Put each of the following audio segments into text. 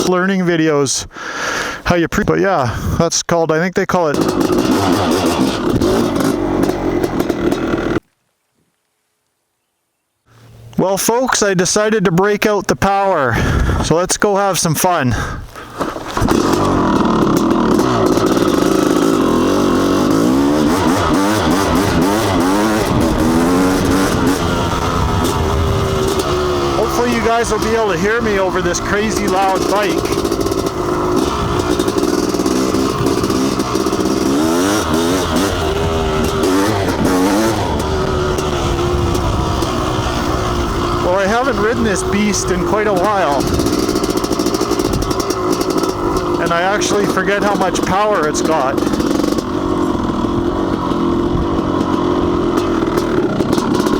learning videos how you but yeah, that's called, I think they call it. Well folks, I decided to break out the power, so let's go have some fun. Hopefully you guys will be able to hear me over this crazy loud bike. Well, I haven't ridden this beast in quite a while, and I actually forget how much power it's got.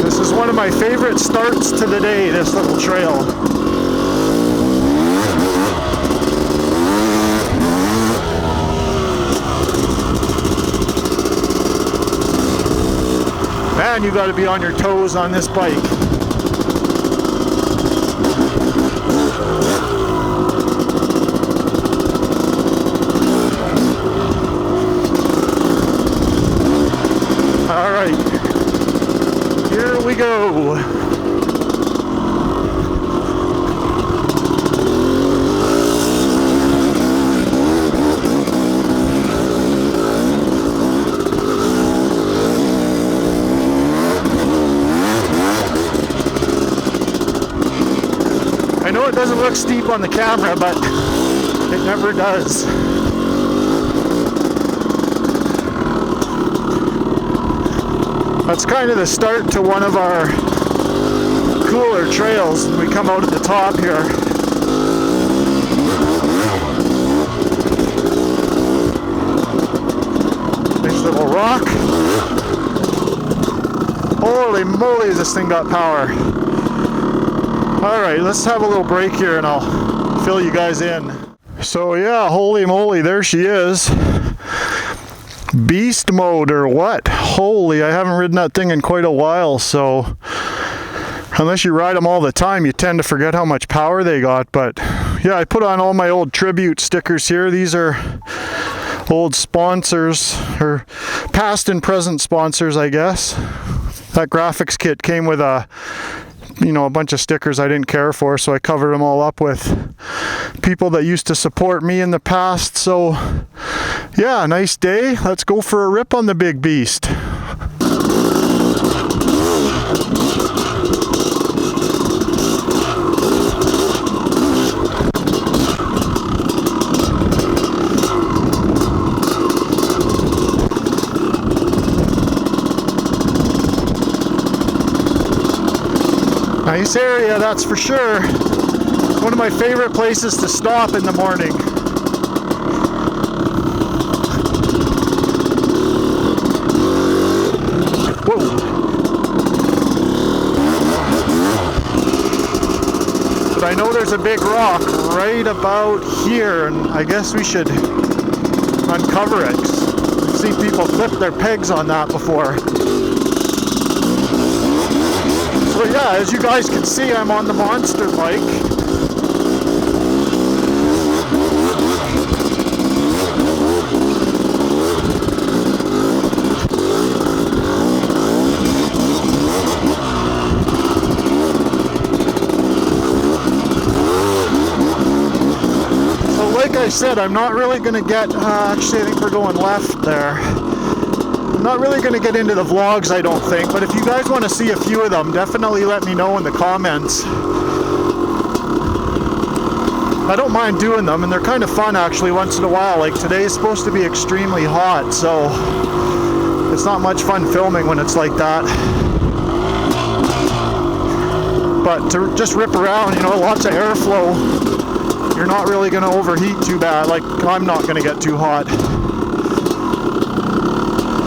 This is one of my favorite starts to the day, this little trail. Man, you got to be on your toes on this bike. All right, here we go. I know it doesn't look steep on the camera, but it never does. That's kind of the start to one of our cooler trails. We come out at the top here. Nice little rock. Holy moly, this thing got power. Alright, let's have a little break here and I'll fill you guys in. So yeah, holy moly, there she is. Beast mode or what? Holy, I haven't ridden that thing in quite a while, so unless you ride them all the time, you tend to forget how much power they got. But yeah, I put on all my old tribute stickers here. These are old sponsors, or past and present sponsors, I guess. That graphics kit came with a bunch of stickers I didn't care for, so I covered them all up with people that used to support me in the past. So yeah, nice day. Let's go for a rip on the big beast. Nice area, that's for sure. It's one of my favorite places to stop in the morning. Whoa. But I know there's a big rock right about here, and I guess we should uncover it. I've seen people clip their pegs on that before. So yeah, as you guys can see, I'm on the monster bike. So like I said, I'm not really going to get, actually I think we're going left there. I'm not really going to get into the vlogs, I don't think, but if you guys want to see a few of them, definitely let me know in the comments. I don't mind doing them, and they're kind of fun actually once in a while. Like today is supposed to be extremely hot, so it's not much fun filming when it's like that. But to just rip around, lots of airflow, you're not really going to overheat too bad. Like I'm not going to get too hot.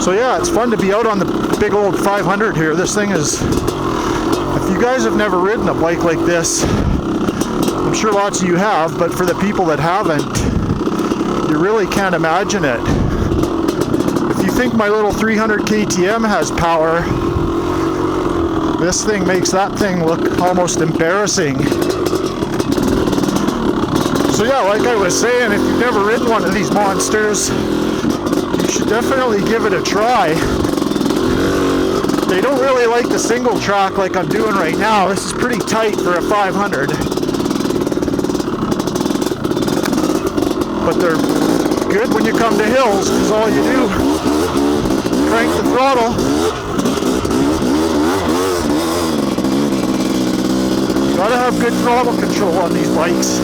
So yeah, it's fun to be out on the big old 500 here. This thing is, if you guys have never ridden a bike like this, I'm sure lots of you have, but for the people that haven't, you really can't imagine it. If you think my little 300 KTM has power, this thing makes that thing look almost embarrassing. So yeah, like I was saying, if you've never ridden one of these monsters, you should definitely give it a try. They don't really like the single track like I'm doing right now. This is pretty tight for a 500. But they're good when you come to hills, because all you do, crank the throttle. You gotta have good throttle control on these bikes.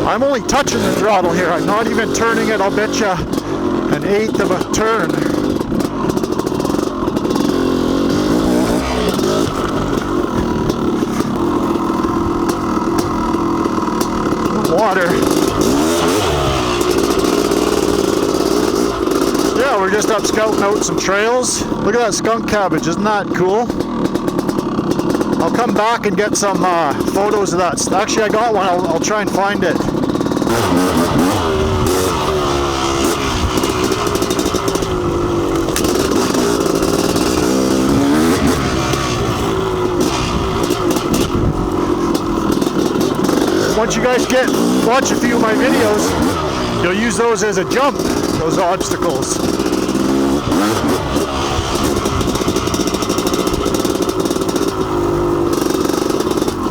I'm only touching the throttle here. I'm not even turning it. I'll bet you an eighth of a turn. Water. Yeah, we're just up scouting out some trails. Look at that skunk cabbage. Isn't that cool? I'll come back and get some photos of that. Actually, I got one. I'll try and find it. Once you guys watch a few of my videos, you'll use those as a jump, those obstacles.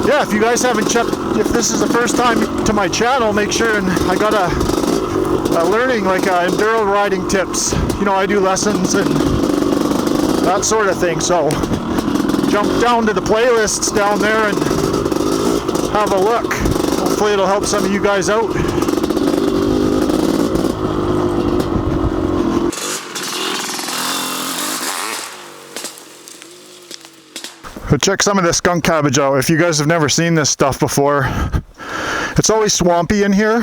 Yeah, if you guys haven't checked, if this is the first time to my channel, make sure, and I got a learning, like enduro riding tips. You know, I do lessons and that sort of thing, so jump down to the playlists down there and have a look. Hopefully it'll help some of you guys out. So check some of this skunk cabbage out. If you guys have never seen this stuff before, it's always swampy in here.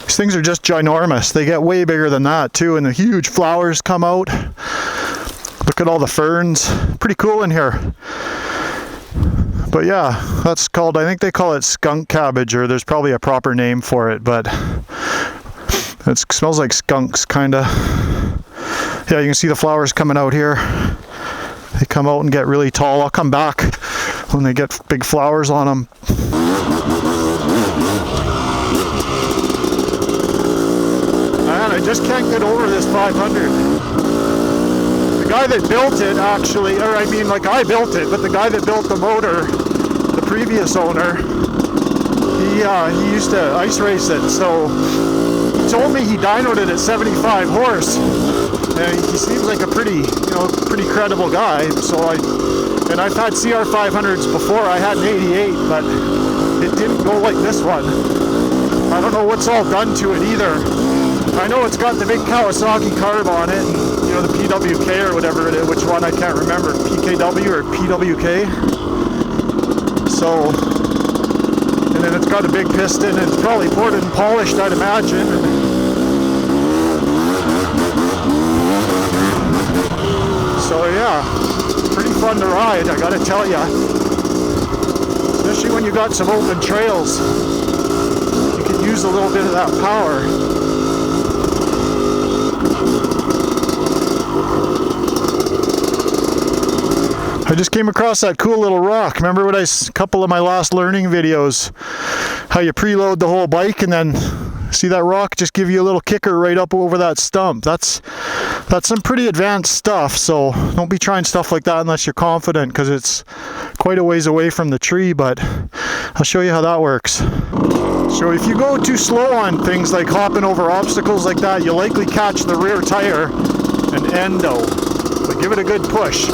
These things are just ginormous. They get way bigger than that too, and the huge flowers come out. Look at all the ferns. Pretty cool in here. But yeah, that's called, I think they call it skunk cabbage, or there's probably a proper name for it, but it smells like skunks, kinda. Yeah, you can see the flowers coming out here. They come out and get really tall. I'll come back when they get big flowers on them. Man, I just can't get over this 500. The guy that built it actually, or I mean like I built it, but the guy that built the motor, the previous owner, he used to ice race it, so he told me he dynoed it at 75 horse. And he seems like a pretty credible guy. So I've had CR500s before. I had an 88, but it didn't go like this one. I don't know what's all done to it either. I know it's got the big Kawasaki carb on it, and, you know, the PWK or whatever it is. Which one, I can't remember. PKW or PWK. So, and then it's got a big piston, and it's probably ported and polished, I'd imagine. So yeah, it's pretty fun to ride, I gotta tell ya. Especially when you got some open trails, you can use a little bit of that power. I just came across that cool little rock. Remember what a couple of my last learning videos, how you preload the whole bike and then see that rock just give you a little kicker right up over that stump. That's some pretty advanced stuff, so don't be trying stuff like that unless you're confident, because it's quite a ways away from the tree, but I'll show you how that works. So if you go too slow on things like hopping over obstacles like that, you'll likely catch the rear tire and endo. But give it a good push.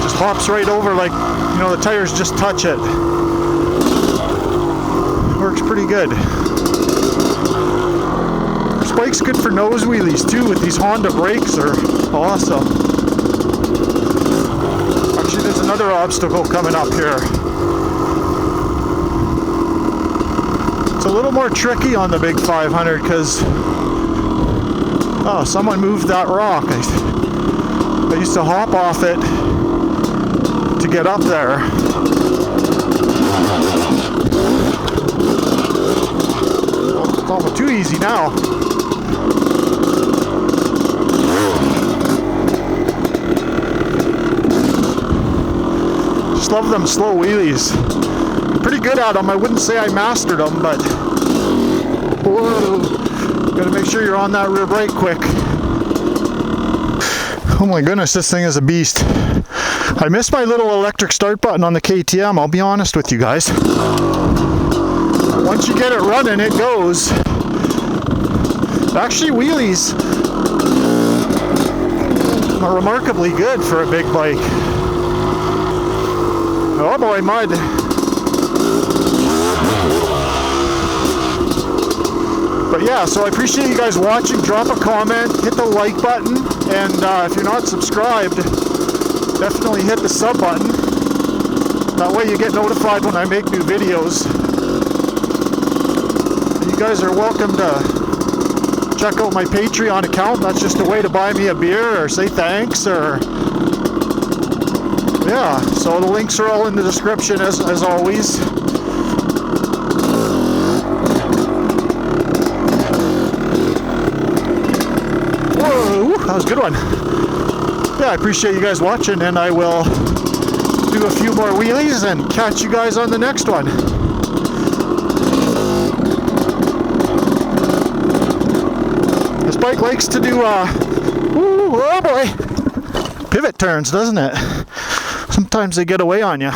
Just hops right over, like, you know, the tires just touch it. Works pretty good. This bike's good for nose wheelies too, with these Honda brakes. Are awesome. Actually, there's another obstacle coming up here. It's a little more tricky on the big 500 because, oh, someone moved that rock. I used to hop off it to get up there. almost too easy now. Just love them slow wheelies. I'm pretty good at them. I wouldn't say I mastered them, but whoa, gotta make sure you're on that rear brake quick. Oh my goodness, this thing is a beast. I missed my little electric start button on the KTM, I'll be honest with you guys. Once you get it running, it goes. Actually, wheelies are remarkably good for a big bike. Oh boy, mud. But yeah, so I appreciate you guys watching. Drop a comment, hit the like button, and if you're not subscribed, definitely hit the sub button. That way you get notified when I make new videos. You guys are welcome to check out my Patreon account. That's just a way to buy me a beer or say thanks, or yeah, so the links are all in the description as always. Whoa, that was a good one. Yeah, I appreciate you guys watching, and I will do a few more wheelies and catch you guys on the next one. This bike likes to do oh boy, pivot turns, doesn't it? Sometimes they get away on you.